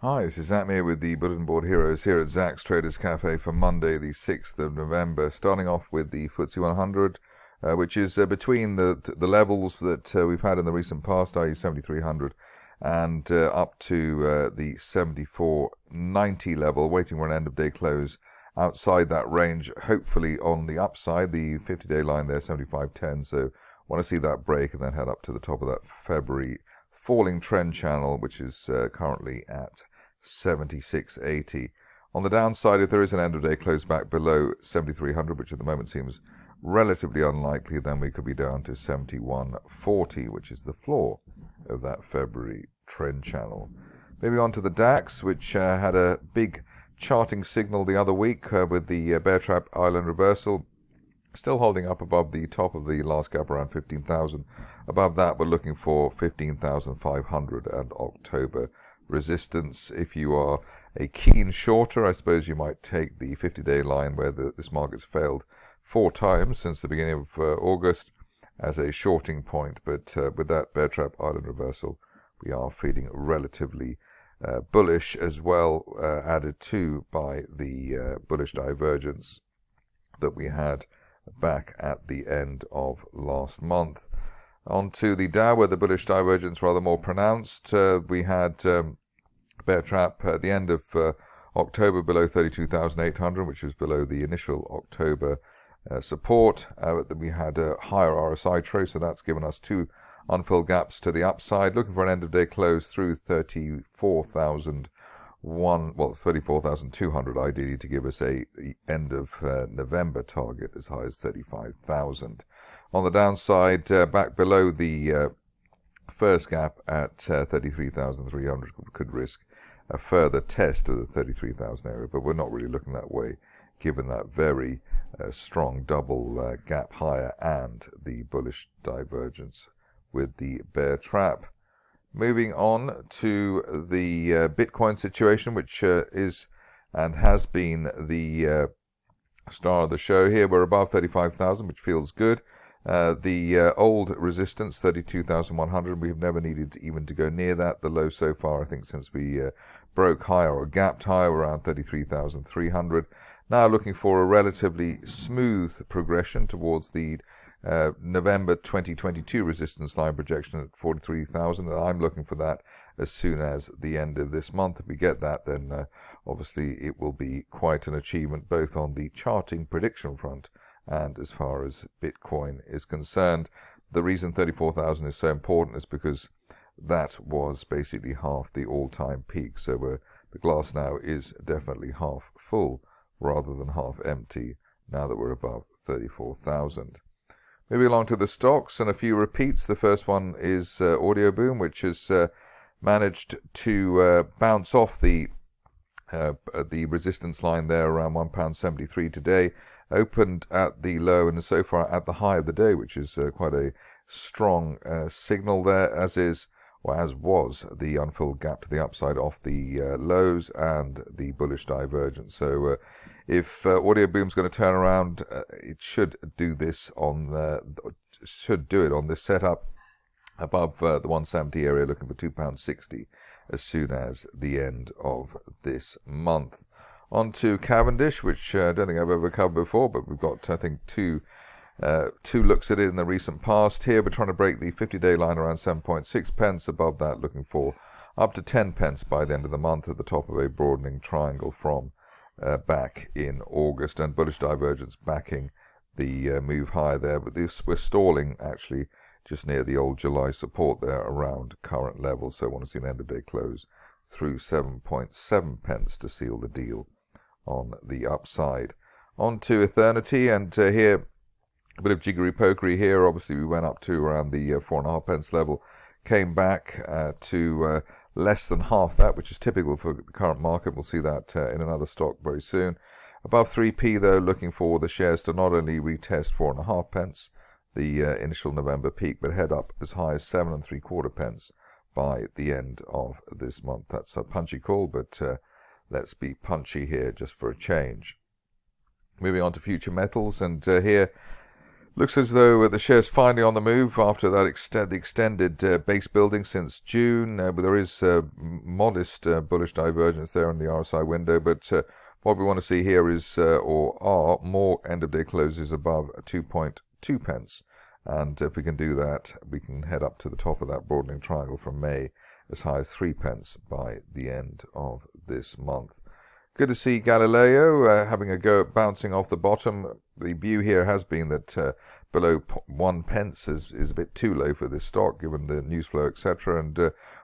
Hi, this is Zach here with the Bulletin Board Heroes here at Zach's Traders Cafe for Monday, the 6th of November. Starting off with the FTSE 100, which is between the levels that we've had in the recent past, i.e. 7,300, and up to the 74.90 level, waiting for an end-of-day close outside that range, hopefully on the upside, the 50-day line there, 75.10. So want to see that break and then head up to the top of that February falling trend channel, which is currently at 76.80. On the downside, if there is an end-of-day close back below 7,300, which at the moment seems relatively unlikely, then we could be down to 71.40, which is the floor of that February trend channel. Moving on to the DAX, which had a big charting signal the other week with the Bear Trap Island reversal. Still holding up above the top of the last gap around 15,000. Above that, we're looking for 15,500 and October resistance. If you are a keen shorter, I suppose you might take the 50-day line where this market's failed 4 times since the beginning of August as a shorting point. But with that Bear Trap Island reversal, we are feeling relatively bullish as well, added to by the bullish divergence that we had back at the end of last month. On to the Dow, where the bullish divergence rather more pronounced. We had Bear Trap at the end of October below 32,800, which was below the initial October support. We had a higher RSI trace, so that's given us 2 unfilled gaps to the upside. Looking for an end-of-day close through 34,200 ideally, to give us a end of November target as high as 35,000. On the downside, back below the first gap at 33,300, could risk a further test of the 33,000 area, but we're not really looking that way given that very strong double gap higher and the bullish divergence with the Bear Trap. Moving on to the Bitcoin situation, which is and has been the star of the show here. We're above 35,000, which feels good. The old resistance, 32,100, we have never needed even to go near that. The low so far, I think, since we broke higher or gapped higher around 33,300. Now looking for a relatively smooth progression towards the November 2022 resistance line projection at 43,000, and I'm looking for that as soon as the end of this month. If we get that, then obviously it will be quite an achievement, both on the charting prediction front and as far as Bitcoin is concerned. The reason 34,000 is so important is because that was basically half the all-time peak, so the glass now is definitely half full rather than half empty now that we're above 34,000. Moving along to the stocks and a few repeats. The first one is Audioboom, which has managed to bounce off the resistance line there around £1.73 today. Opened at the low and so far at the high of the day, which is quite a strong signal there, as was the unfilled gap to the upside off the lows and the bullish divergence. So if Audioboom's going to turn around, it should do this on it on this setup above the 170 area, looking for £2.60 as soon as the end of this month. On to Cavendish, which I don't think I've ever covered before, but we've got, I think, two looks at it in the recent past. Here we're trying to break the 50-day line around 7.6 pence. Above that, looking for up to 10 pence by the end of the month at the top of a broadening triangle from back in August, and bullish divergence backing the move higher there. But we're stalling actually just near the old July support there around current levels. So I want to see an end-of-day close through 7.7 pence to seal the deal on the upside. On to Ethernity, and here a bit of jiggery-pokery here. Obviously we went up to around the 4.5 pence level, came back to less than half that, which is typical for the current market. We'll see that in another stock very soon. Above 3p though, looking for the shares to not only retest 4.5 pence, the initial November peak, but head up as high as 7.75 pence by the end of this month. That's a punchy call, but let's be punchy here just for a change. Moving on to future metals, and here Looks as though the share's finally on the move after that extended base building since June. But there is modest bullish divergence there in the RSI window. But what we want to see here is, or are, more end-of-day closes above 2.2 pence. And if we can do that, we can head up to the top of that broadening triangle from May as high as 3 pence by the end of this month. Good to see Galileo having a go at bouncing off the bottom. The view here has been that below 1 pence is a bit too low for this stock, given the news flow, etc. And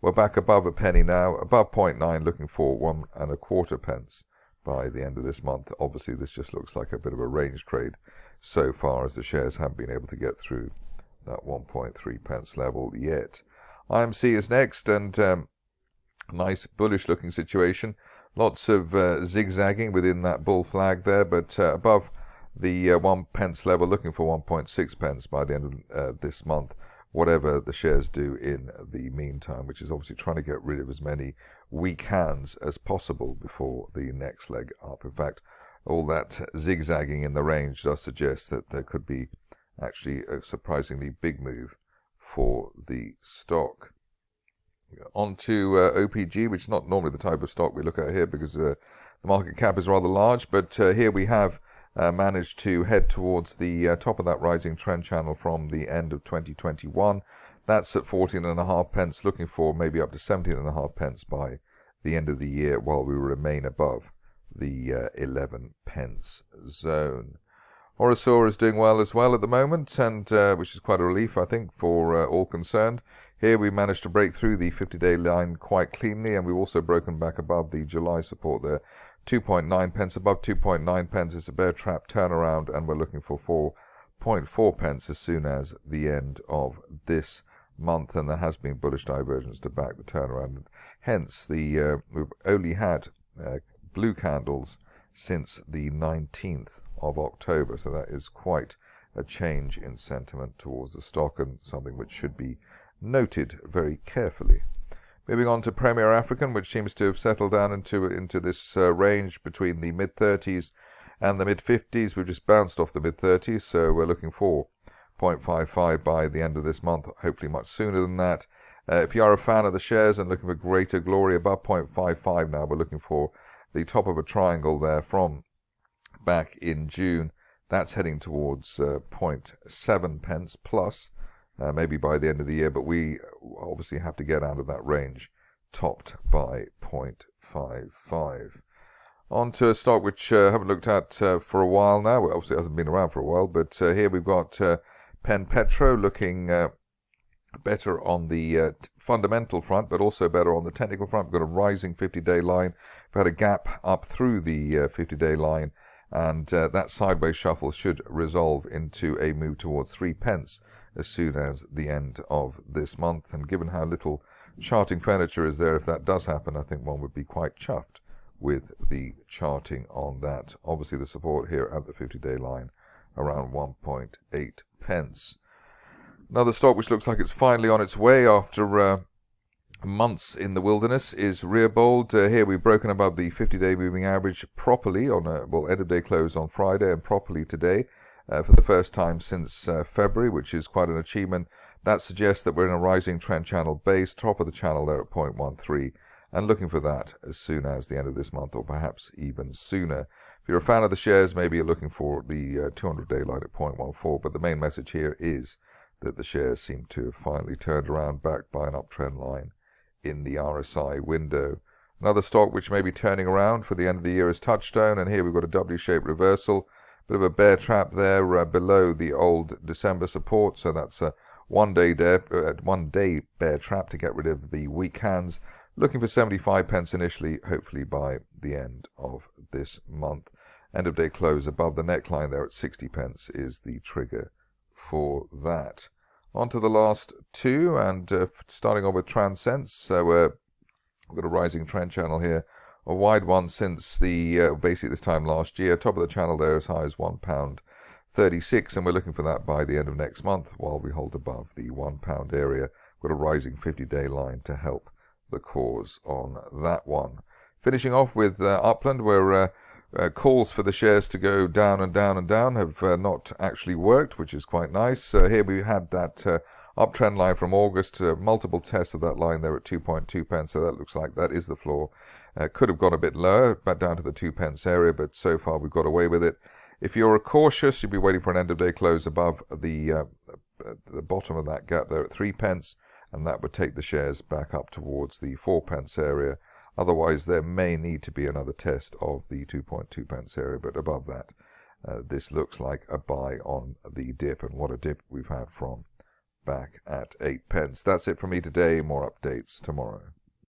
we're back above a penny now, above 0.9, looking for 1.25 pence by the end of this month. Obviously, this just looks like a bit of a range trade so far, as the shares haven't been able to get through that 1.3 pence level yet. IMC is next, and nice bullish looking situation. Lots of zigzagging within that bull flag there, but above the 1 pence level, looking for 1.6 pence by the end of this month, whatever the shares do in the meantime, which is obviously trying to get rid of as many weak hands as possible before the next leg up. In fact, all that zigzagging in the range does suggest that there could be actually a surprisingly big move for the stock. On to OPG, which is not normally the type of stock we look at here because the market cap is rather large, but here we have managed to head towards the top of that rising trend channel from the end of 2021. That's at 14.5 pence, looking for maybe up to 17.5 pence by the end of the year, while we remain above the 11 pence zone. Orosur is doing well as well at the moment, and which is quite a relief, I think, for all concerned. Here we managed to break through the 50-day line quite cleanly, and we've also broken back above the July support there. 2.9 pence, above 2.9 pence is a bear trap turnaround, and we're looking for 4.4 pence as soon as the end of this month, and there has been bullish divergence to back the turnaround. Hence, we've only had blue candles since the 19th of October, so that is quite a change in sentiment towards the stock, and something which should be noted very carefully. Moving on to Premier African, which seems to have settled down into this range between the mid-30s and the mid-50s. We've just bounced off the mid-30s, so we're looking for 0.55 by the end of this month, hopefully much sooner than that. If you are a fan of the shares and looking for greater glory, above 0.55 now, we're looking for the top of a triangle there from back in June. That's heading towards 0.7 pence plus, maybe by the end of the year, but we obviously have to get out of that range, topped by 0.55. On to a stock which I haven't looked at for a while now. Well, obviously it hasn't been around for a while, but here we've got PennPetro looking better on the fundamental front, but also better on the technical front. We've got a rising 50-day line. We've had a gap up through the 50-day line, and that sideways shuffle should resolve into a move towards 3 pence as soon as the end of this month. And given how little charting furniture is there, if that does happen, I think one would be quite chuffed with the charting on that. Obviously the support here at the 50-day line around 1.8 pence. Another stock which looks like it's finally on its way after months in the wilderness is Reabold. Here we've broken above the 50-day moving average properly on end of day close on Friday, and properly today for the first time since February, which is quite an achievement. That suggests that we're in a rising trend channel base, top of the channel there at 0.13, and looking for that as soon as the end of this month, or perhaps even sooner. If you're a fan of the shares, maybe you're looking for the 200-day line at 0.14, but the main message here is that the shares seem to have finally turned around, backed by an uptrend line in the RSI window. Another stock which may be turning around for the end of the year is Touchstone, and here we've got a W-shaped reversal. Bit of a bear trap there below the old December support, so that's a one-day bear trap to get rid of the weak hands. Looking for 75 pence initially, hopefully by the end of this month. End of day close above the neckline there at 60 pence is the trigger for that. On to the last two, and starting off with Transense. So we've got a rising trend channel here, a wide one since the basically this time last year. Top of the channel there as high as £1.36, and we're looking for that by the end of next month while we hold above the £1 area. We've got a rising 50-day line to help the cause on that one. Finishing off with Upland, where calls for the shares to go down and down and down have not actually worked, which is quite nice. Here we had that uptrend line from August, multiple tests of that line there at 2.2 pence, so that looks like that is the floor. Could have gone a bit lower, back down to the 2 pence area, but so far we've got away with it. If you're cautious, you'll be waiting for an end-of-day close above the bottom of that gap there at 3 pence, and that would take the shares back up towards the 4 pence area. Otherwise, there may need to be another test of the 2.2 pence area, but above that, this looks like a buy on the dip, and what a dip we've had from back at 8 pence. That's it from me today. More updates tomorrow.